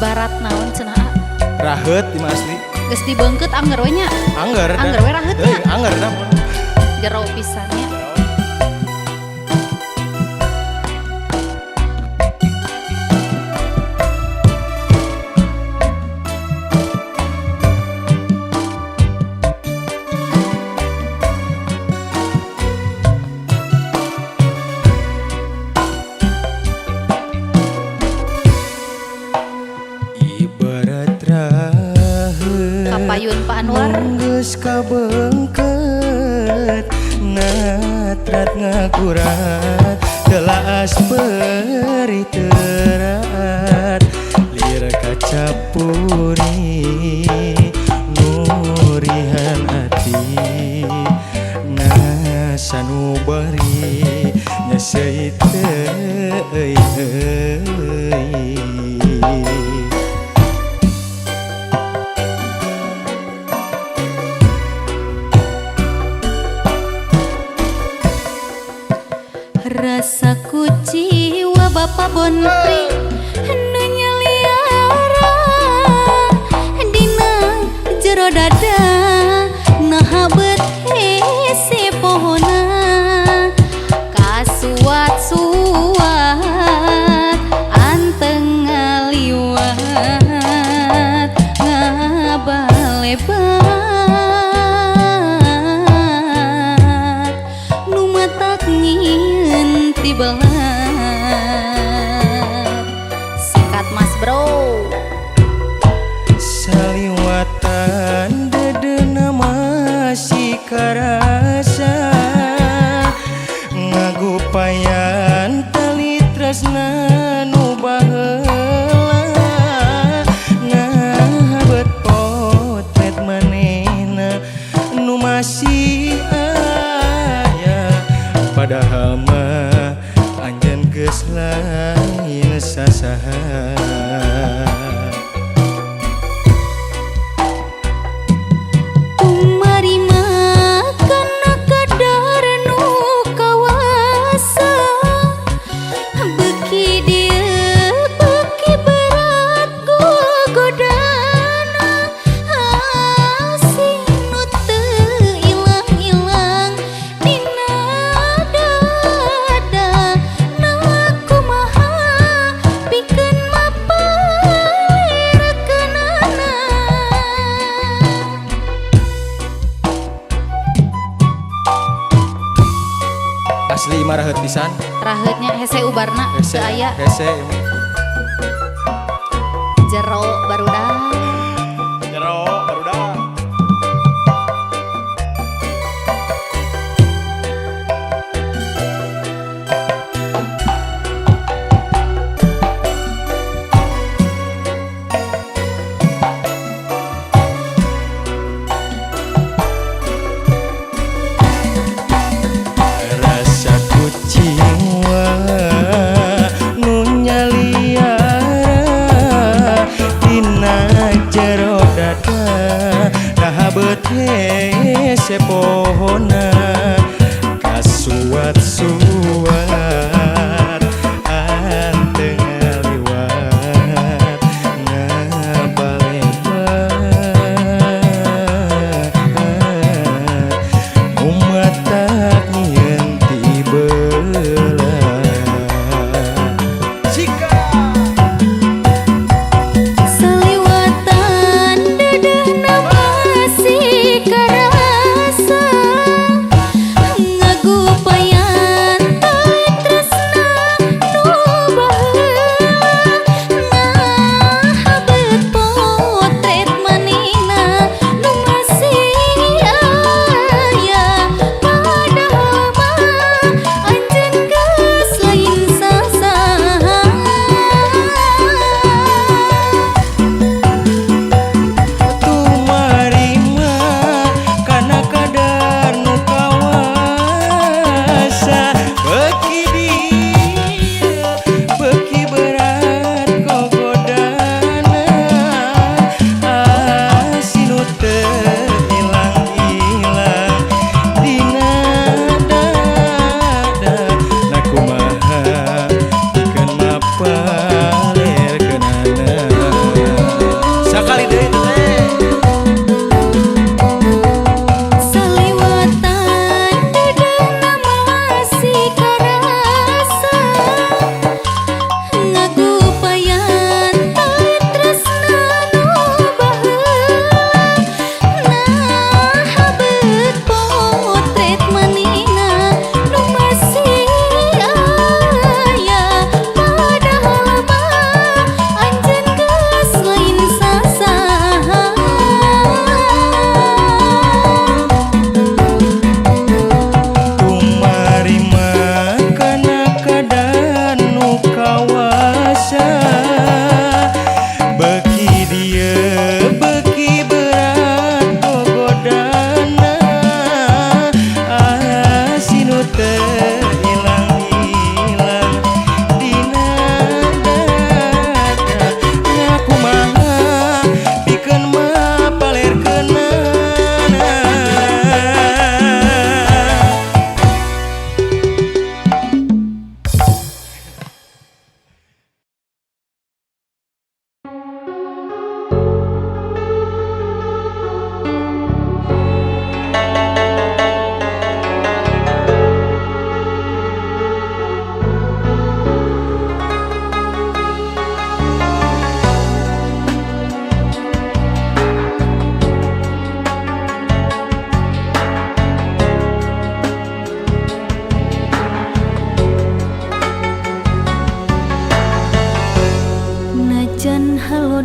ibarat naon cenah raheut di asli geus dibeungkeut angger we nya angger we raheut nya angger dah jero pisan nya Kapayun Pak Anwar geus kabeungkeut ngatrat ngakurat gelas beri terat lir kaca puri nurihan ati nasanu bari nyeseit euy rasaku jiwa Bapak Bontri nu nyaliara dina jero dada nahabet hese pohona kasuat-suat anteng ngaliwat ngabalebat nu matak nyieun ti belat sikat mas bro saliwatan dedeuna masih karasa ngagupayan tali tresna nu baheula ngahabet potret manehna nu masih aya padahal mah anjeun geus lain sasaha asli imah raheut pisan raheutnya hese ubarna hese aya hese jero barudak jiwa nu nyaliara dina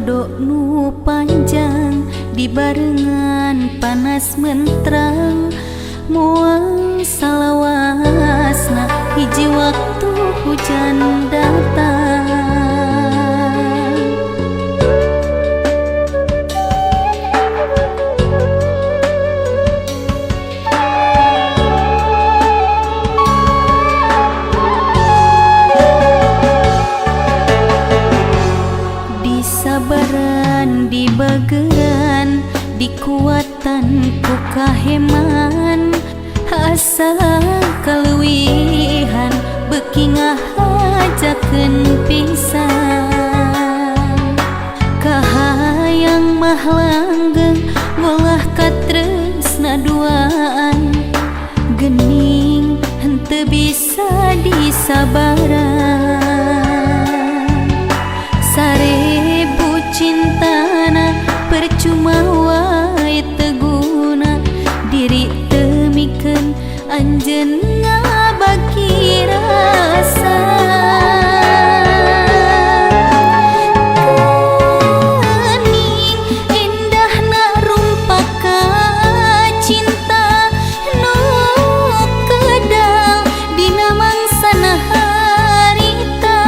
dodo nu panjang dibarengan panas menterang moal salawasna hiji waktu hujan datang. Sabaran di bageran dikuatan ku kaheman asa kaluwihan beuki ngahajakeun pisan kahayang mah langgeng ngolah katresna duaan geuning henteu bisa disabaran sarebu cintana percuma wae teguna diri temikeun anjeun ngabagi rasa kening indahna rumpaka cinta nu kedal dina mangsana harita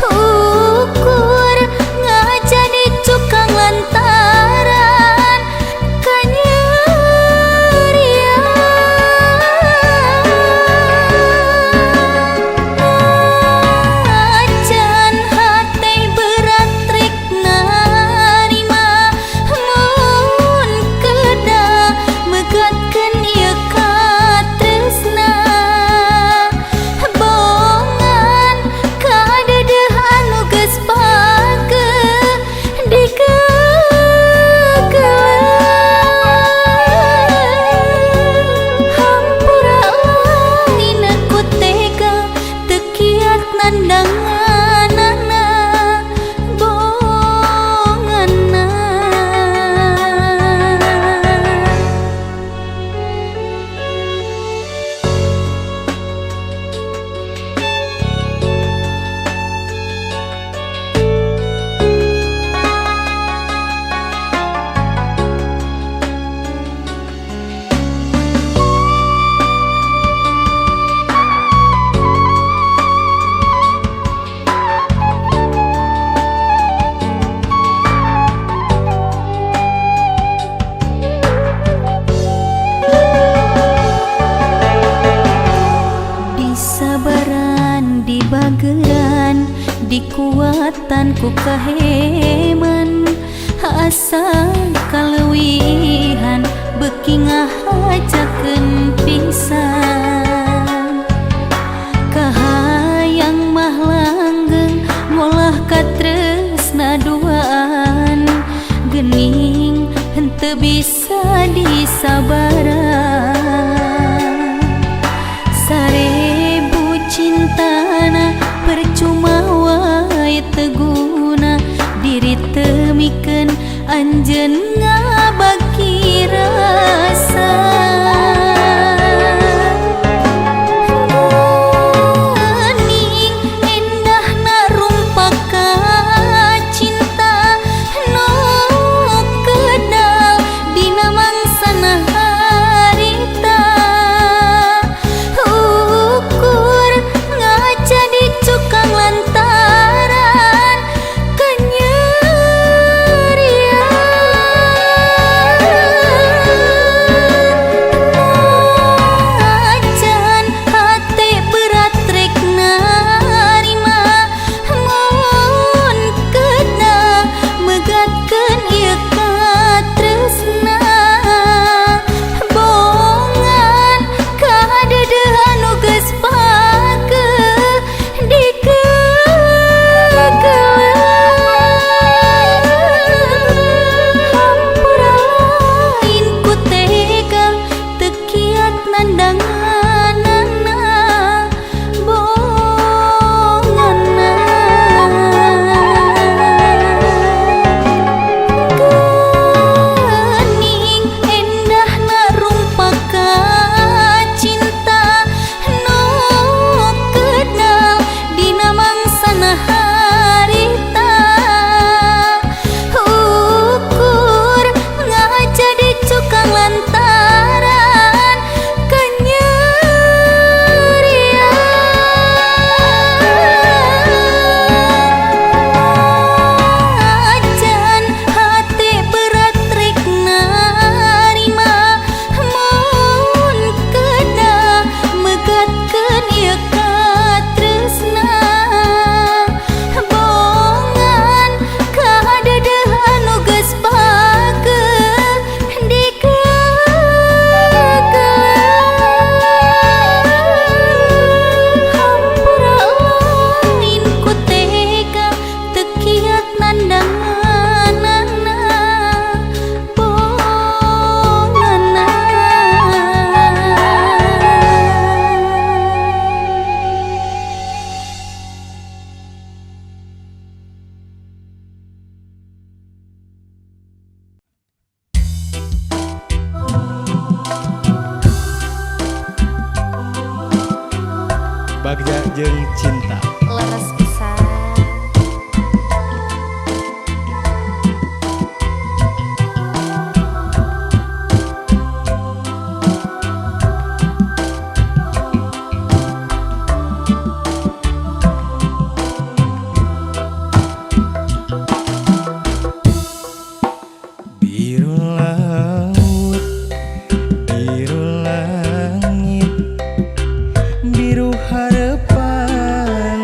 ukur ngajadi cukang lantaran acan hate berat trik narima mun kedah megatkeun ieu katresna bongan kadeudeuk anu geus pageuh digegeleun hampura lain ku tega teu kiat nandanganana bonganna. Sabaran di bageran dikuatan ku kaheman asa kaluwihan beuki ngahajakeun pisan kahayang mah langgeng ngolah katresna duaan geuning henteu bisa disabaran sarebu cintana percuma wae teguna diri temikeun anjeun ngabagi rasa kening indahna rumpaka cinta nu kedal dina mangsana harita ukur ngajadi cukang lantaran kenyerian cinta. Leres pisan. Biru laut, biru langit, biru harapan,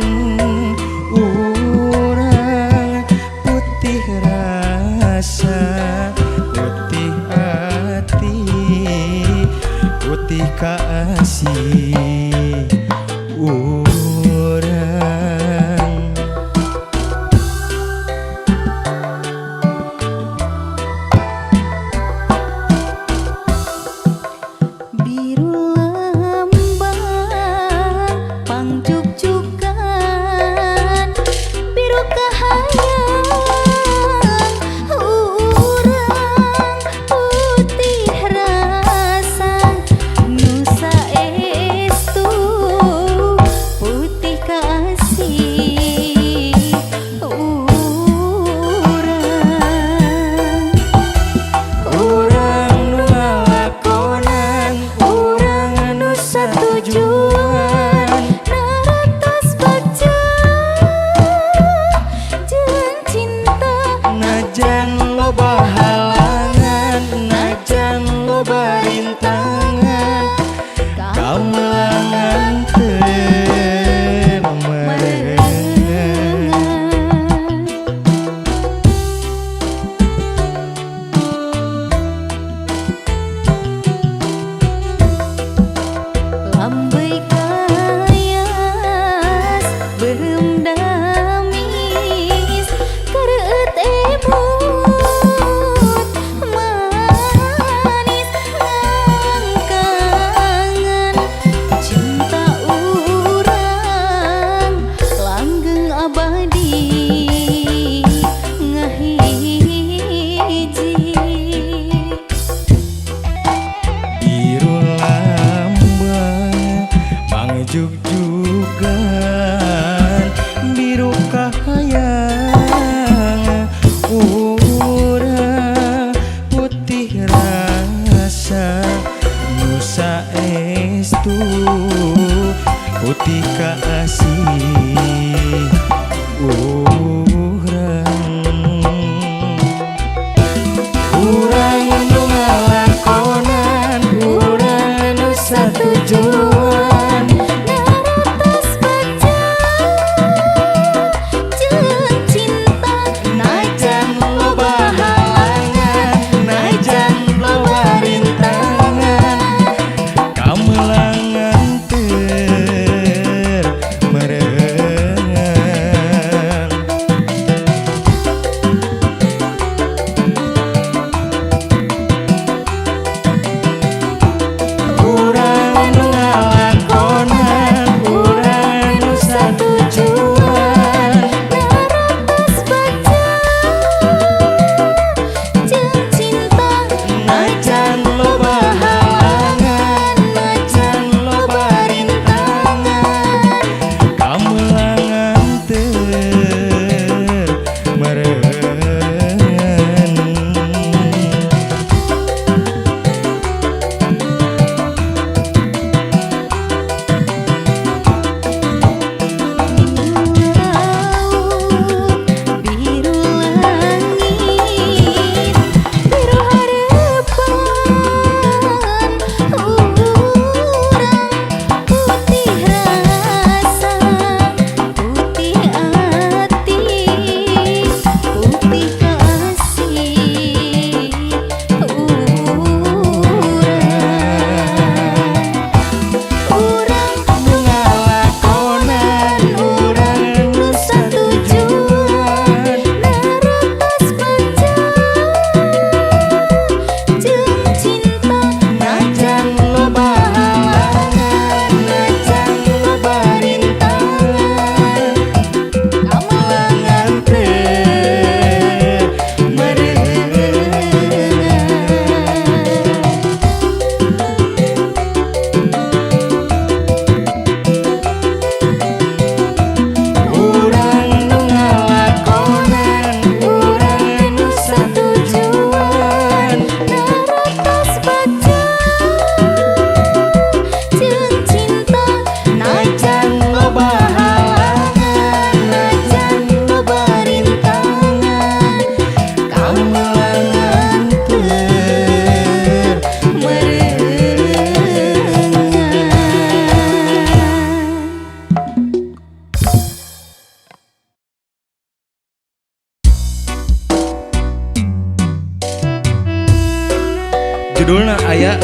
judulna aya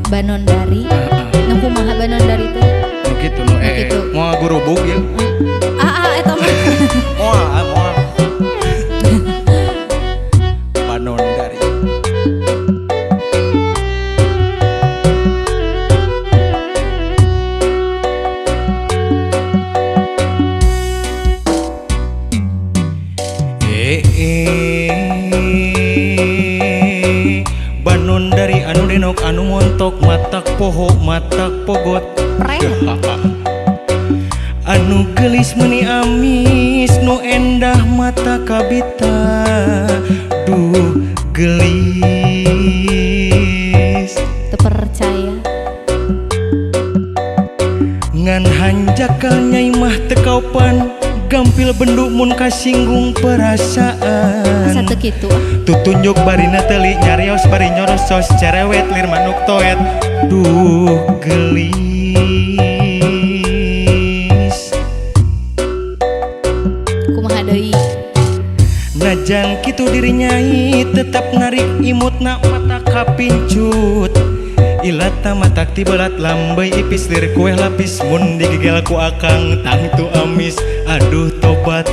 Banondari. Nah kumaha Banondari teh? nu kitu nu Kitu. moal gurubug ya. Eta mah. Moal Banondari. Banondari anu denok anu montok matak poho matak pogot anu gelis meni amis nu endah mata kabita duh gelis Teu percaya. ngan hanjakal nyai mah teu kaupan gampil benduk mun kasinggung perasaan Asa teu kitu. tutunjuk barina teli nyarios bari nyorosos cerewet lir manuk toet duh gelis Kumaha deui? najan kitu diri nyai tetap narik imutna mata kapincut ilata matak tibelat lambai ipis lir kueh lapis mun digigel ku akang tangtu amis aduh tobat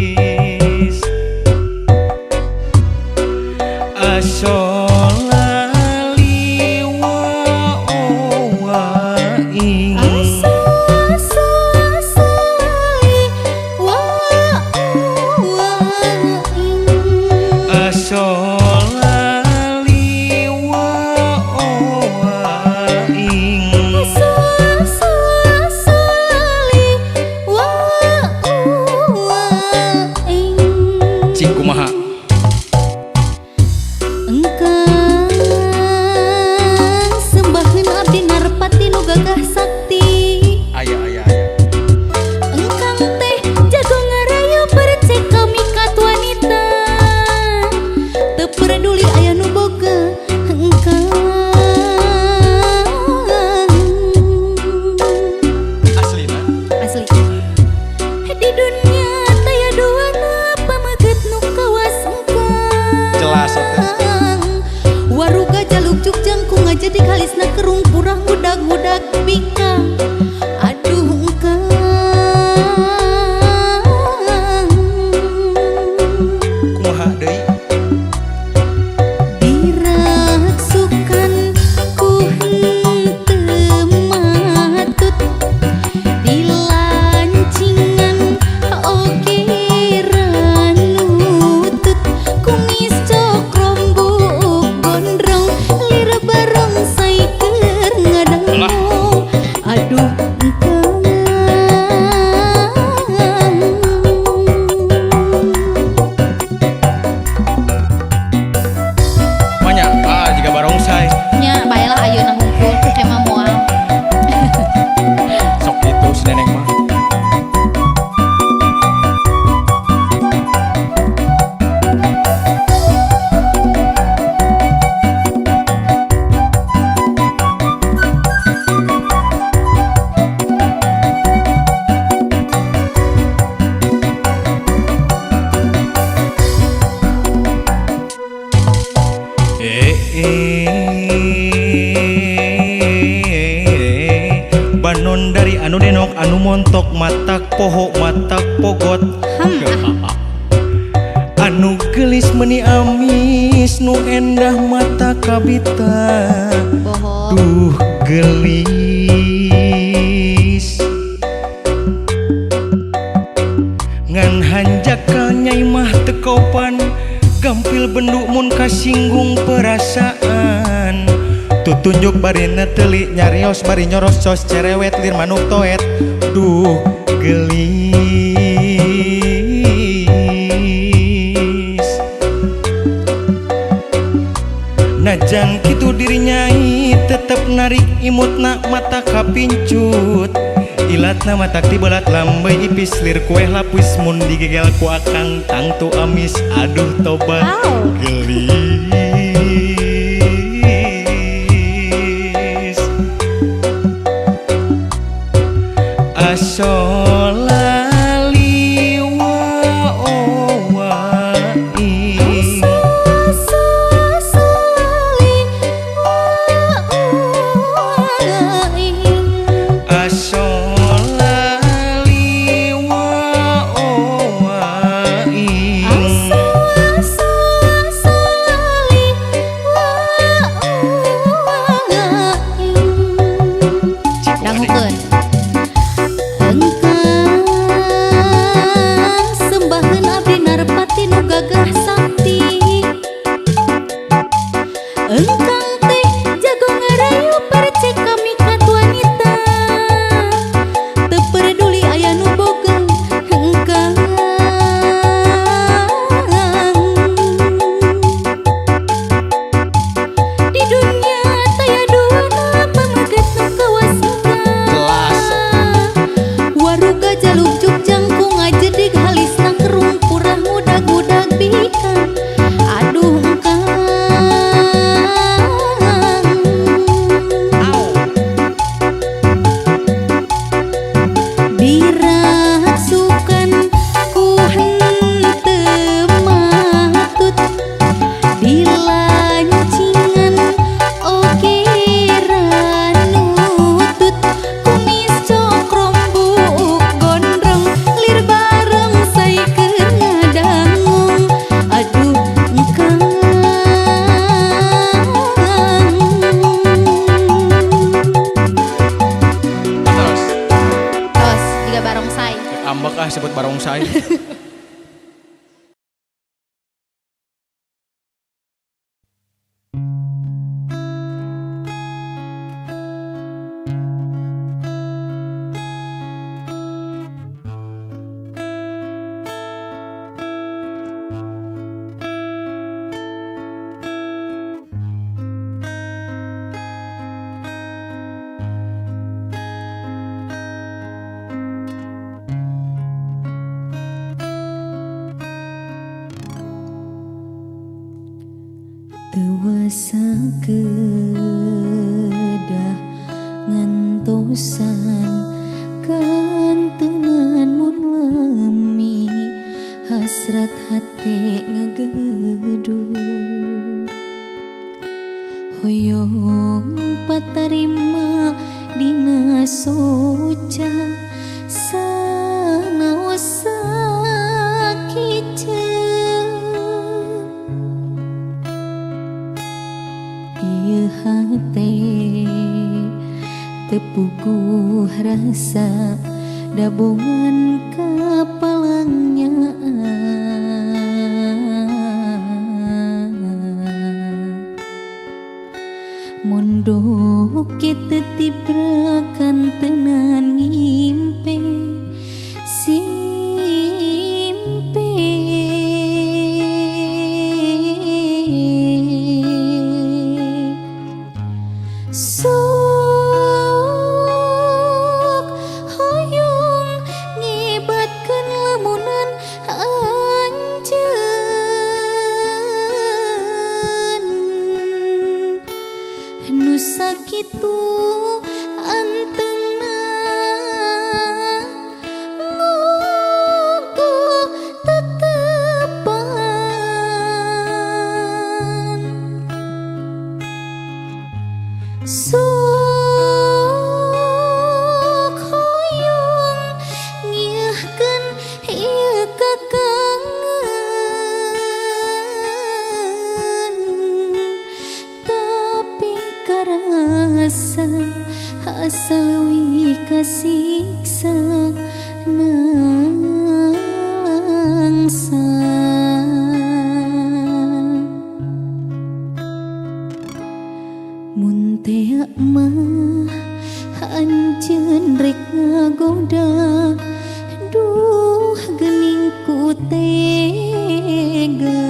gelis asolali wa ing asolali wa ing cing kumaha Engkang sembaheun abdi narpati nu gagah sakti. aya Engkang teh jago ngarayu percek kami kat wanita. Teu peduli aya nu boga engkang. aslina Asli. Di dunia taya duana pamaget nu kawas engkang. jelas atuh. Waruga jaluk juk jangkung aja di kalisna kerung purah budak-budak bikang. Aduh engkang. kumaha deui Diraksukan ku henteu matut dilancingan oge ranutut kumis cokrombuk gondrong lir barongsai keur ngadanggu aduh engkang banyak jika barongsai nya baelah ayeuna hungkul emang moal. sok itu si neneng mah Banondari anu denok anu montok matak poho matak pogot anu gelis meni amis nu endah mata kabita Bohong. duh gelis ngan hanjakal nyai mah teu kaupan gampil benduk mun kasinggung perasaan tutunjuk barina teli nyarios bari nyorosos cerewet lir manuk toet duh gelis najan kitu diri nyai tetep narik imutna mata kapincut ilatna matak tibelat lambai ipis lir kueh lapis mun digigel ku akang tangtu amis aduh tobat Au. gelis asolali wa mah sebut barongsai. Dewasa kedah ngantosan kantenan mun lemi hasrat hati ngageduh hoyong patarima dina soca sanaos sakit ieu hate tepuguh rasa dabongan kapalangnya mondok kita tibrakan tenan ngimpe simpe sok hoyong ngibatkeun lamunan anjeun nu sakitu anteunna ngoko tetepan sok hoyong ngieuhkeun ieu kakangen tapi karasa asa leuwih kasiksa nangsa mun tea mah anjeun rek ngagoda duh geuning ku tega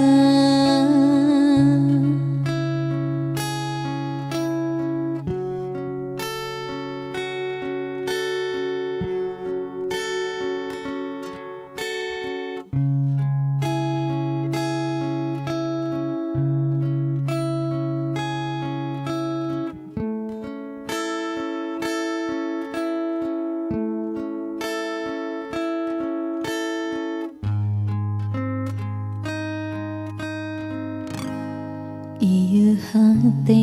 ieu hate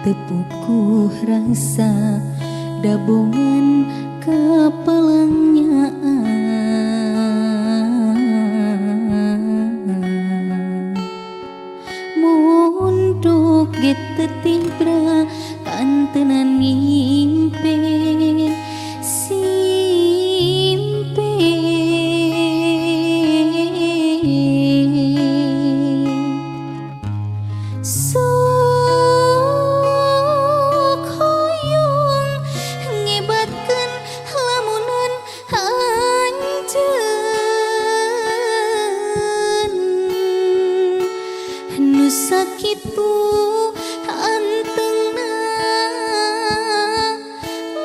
tepukuh rasa dabongan kapalangnya mondok get tetibra kantenan ngimpe simpe sok hoyong ngibatkeun lamunan anjeun nu sakitu anteunna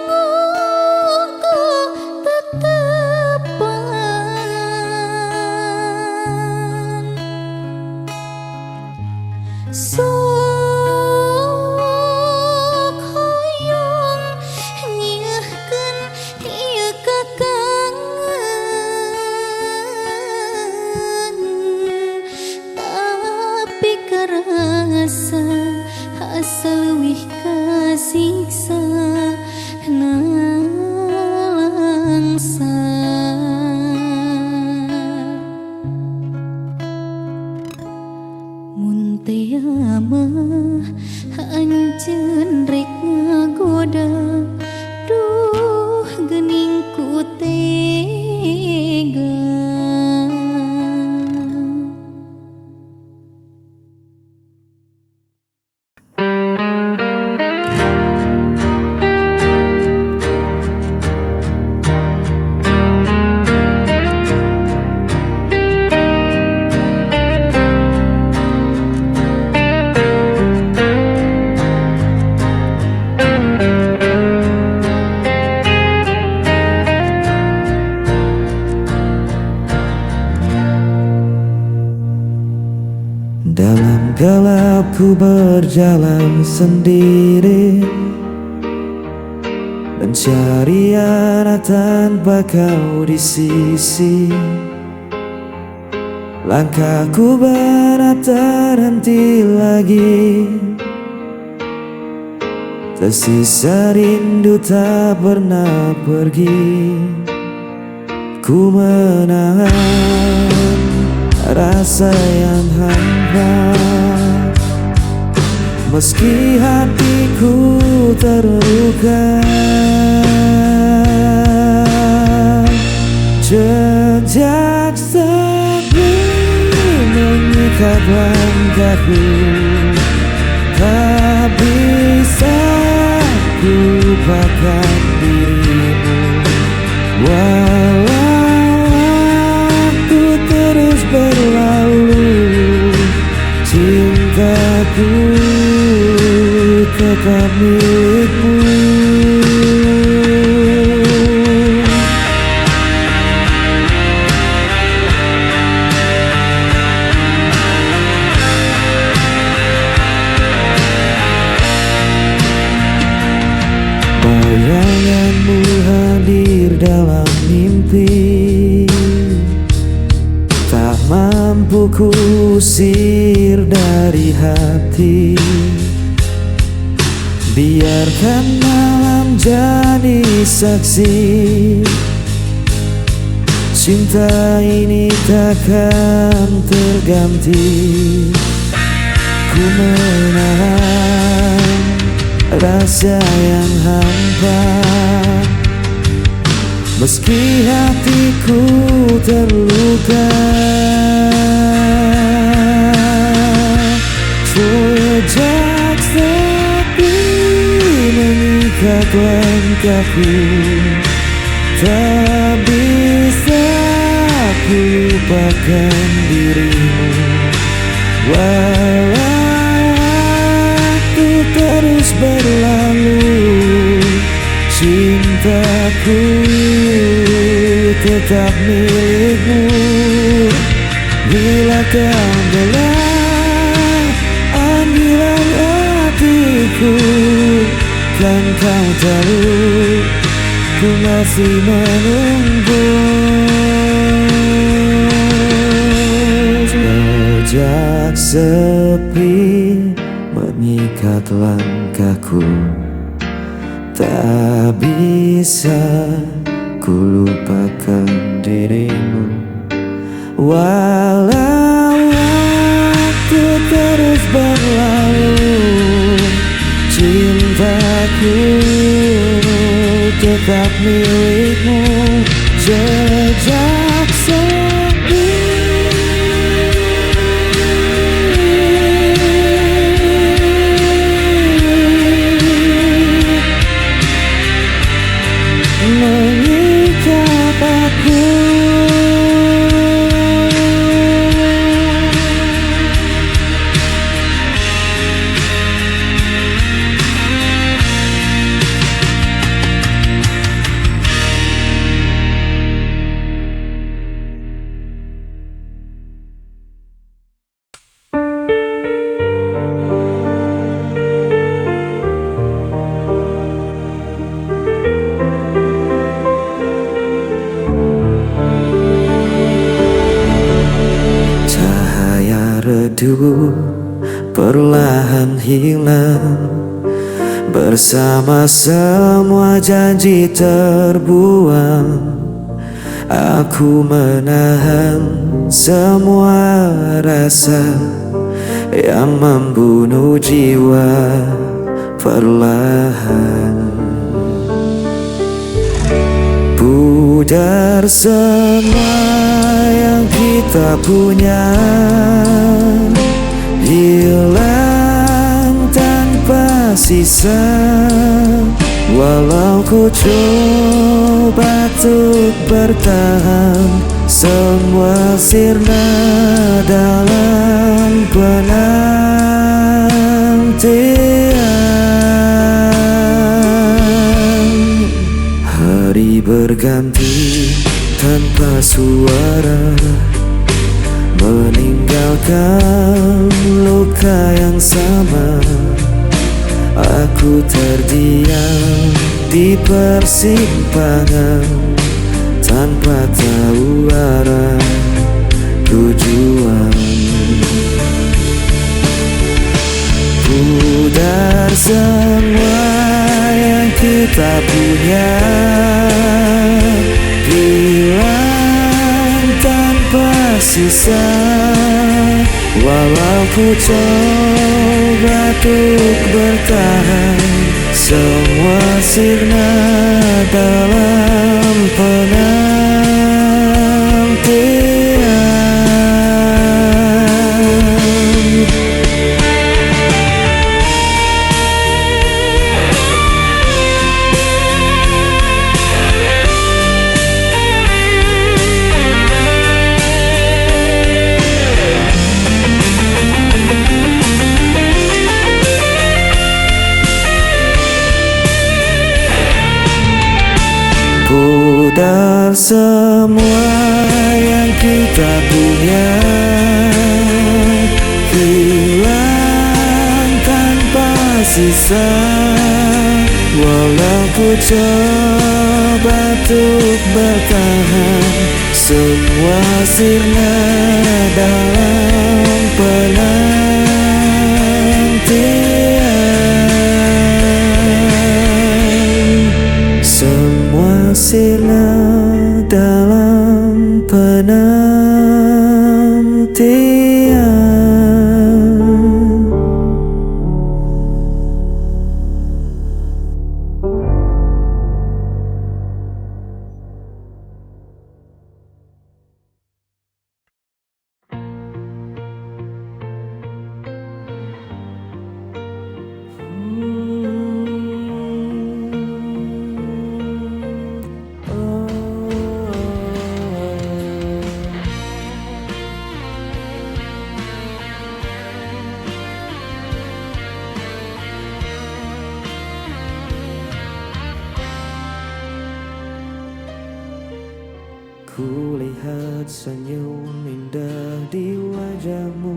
ngoko tetepan sok hoyong ngieuhkeun ieu kakangen tapi karasa asa leuwih kasiksa nangsa mun tea mah anjeun rek ngagoda duh geuning ku teh Aku berjalan sendiri, mencari arah tanpa kau di sisi. Langkahku berat terhenti lagi, tersisa rindu tak pernah pergi. Ku menahan rasa yang hampa, meski hatiku terluka. Jejak sepi mengikat langkahku, tak bisa ku lupakan dirimu. Walau waktu terus berlalu, cintaku tetap milikmu. Bayanganmu hadir dalam mimpi, tak mampu kusir dari hati. Biarkan malam jadi saksi, cinta ini takkan terganti. Ku menahan rasa yang hampa, meski hatiku terluka. Jejak sepi mengikat langkahku, tak bisa ku lupakan dirimu. Walau waktu terus berlalu, cintaku tetap milikmu. Bila kau belah panggilan hatiku, kan kau tahu ku masih menunggu. Jejak sepi mengikat langkahku, tak bisa ku lupakan dirimu. Walau waktu terus berlalu, cintaku tetap milikmu. Jejak sepi mengikat aku. Perlahan hilang bersama semua janji terbuang. Aku menahan semua rasa yang membunuh jiwa perlahan. Pudar semua yang kita punya, hilang tanpa sisa. Walau ku coba untuk bertahan, semua sirna dalam penantian. Hari berganti tanpa suara, meninggalkan luka yang sama. Aku terdiam di persimpangan tanpa tahu arah tujuan. Pudar semua yang kita punya, hilang tanpa sisa. Walau ku coba untuk bertahan, semua sirna dalam penantian. Pudar semua yang kita punya, hilang tanpa sisa. Walau ku coba untuk bertahan, semua sirna dalam penantian. Semua sirna dalam penantian. Kulihat senyum indah di wajahmu,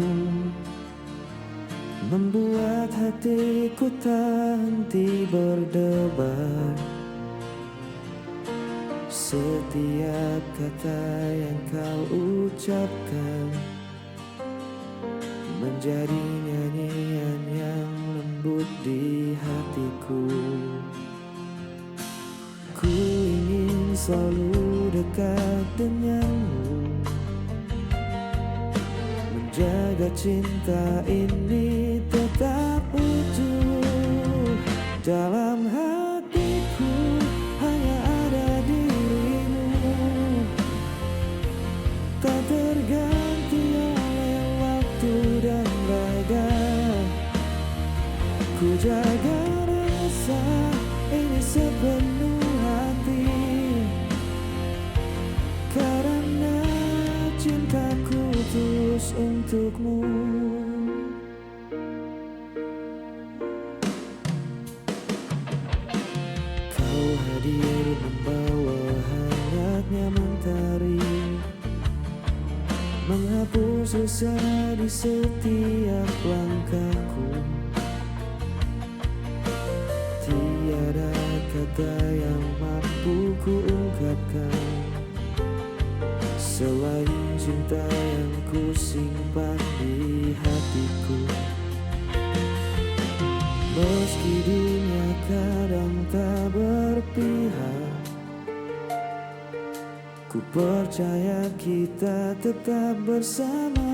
membuat hatiku tak henti berdebar. Setiap kata yang kau ucapkan menjadi nyanyian yang lembut di hatiku. Ku ingin selalu dekat denganmu, menjaga cinta ini tetap utuh. Dalam hatiku hanya ada dirimu, tak terganti oleh waktu dan raga. Ku jaga rasa ini sepenuh hati, karena cintaku tulus untukmu. Kau hadir membawa hangatnya mentari, menghapus dosa di setiap langkahku. Tiada kata yang mampu ku ungkapkan selain cinta yang ku simpan di hatiku. Meski dunia kadang tak berpihak, ku percaya kita tetap bersama.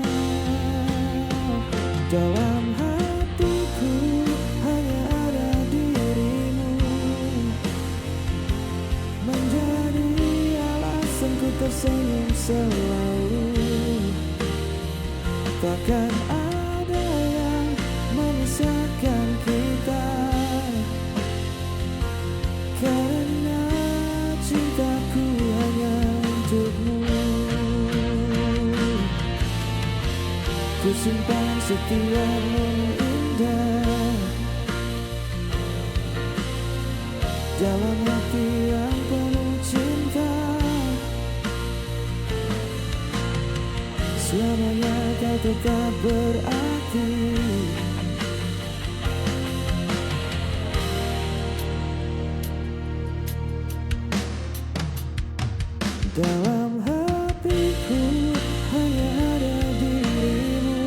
Dalam hatiku hanya ada dirimu, menjadi alasanku tersenyum selalu. Takkan ada yang memisahkan kita, karena cintaku hanya untukmu. Ku simpan setiapmu indah dalam hati yang penuh cinta. selamanya kau tetap berarti. Dalam hatiku hanya ada dirimu.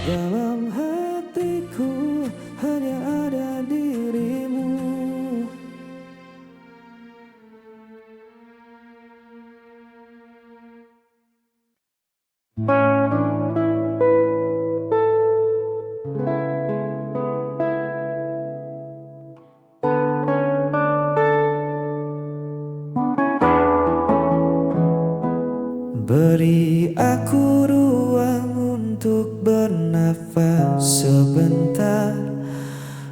Dalam hatiku hanya ada dirimu. Beri aku ruang untuk bernafas sebentar.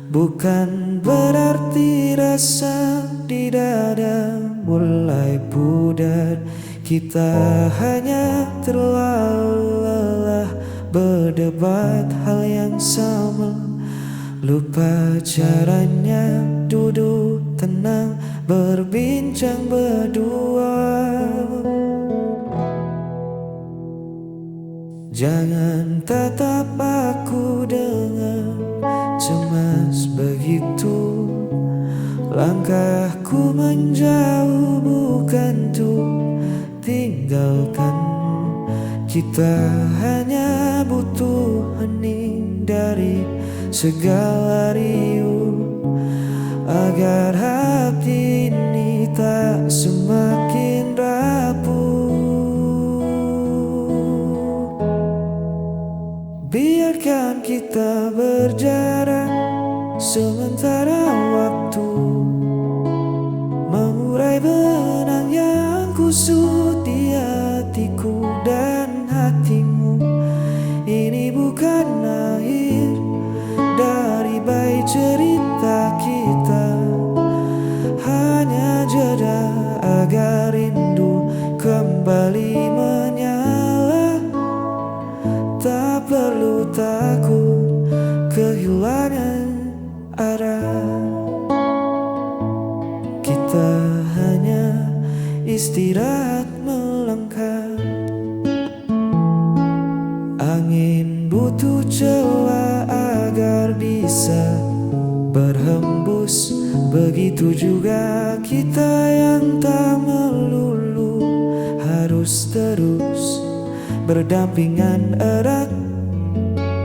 Bukan berarti rasa di dada mulai pudar. Kita hanya terlalu lelah berdebat hal yang sama. Lupa caranya duduk tenang berbincang berdua. Jangan tatap aku dengan cemas begitu. Langkahku menjauh bukan tuh tinggalkan. Kita hanya butuh hening dari segala riuh, agar hati ini tak semakin rapuh. Biarkan kita berjarak sementara waktu, mengurai benang yang kusut di hatiku dan hatimu. Ini bukan akhir dari baik cerita kita, hanya jeda agar rindu kembali menyala. Tak perlu takut kehilangan arah. Kita hanya istirahat melangkah. Angin butuh celah agar bisa berhembus. Begitu juga kita yang tak melulu harus terus berdampingan erat,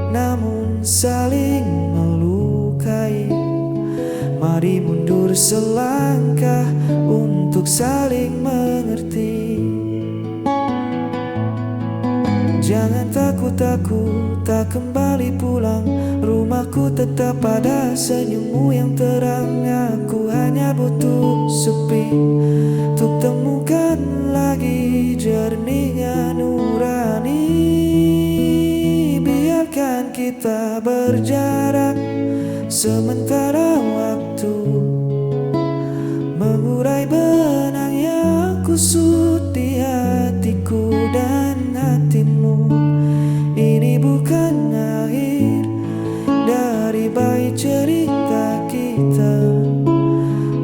namun saling melukai. Mari mundur selangkah untuk saling mengerti. Jangan takut aku tak kembali pulang. Rumahku tetap pada senyummu yang terang. Aku hanya butuh sepi untuk temukan lagi jernihnya nurani. Biarkan kita berjarak sementara waktu, mengurai benang yang kusut di hatiku dan hatimu. Ini bukan akhir dari baik cerita kita,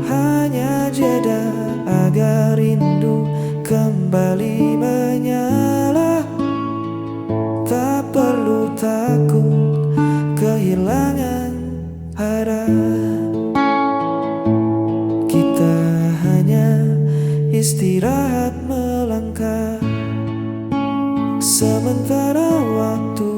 hanya jeda agar rindu kembali menyala. Tak perlu takut kehilangan arah. Kita hanya istirahat melangkah sementara waktu,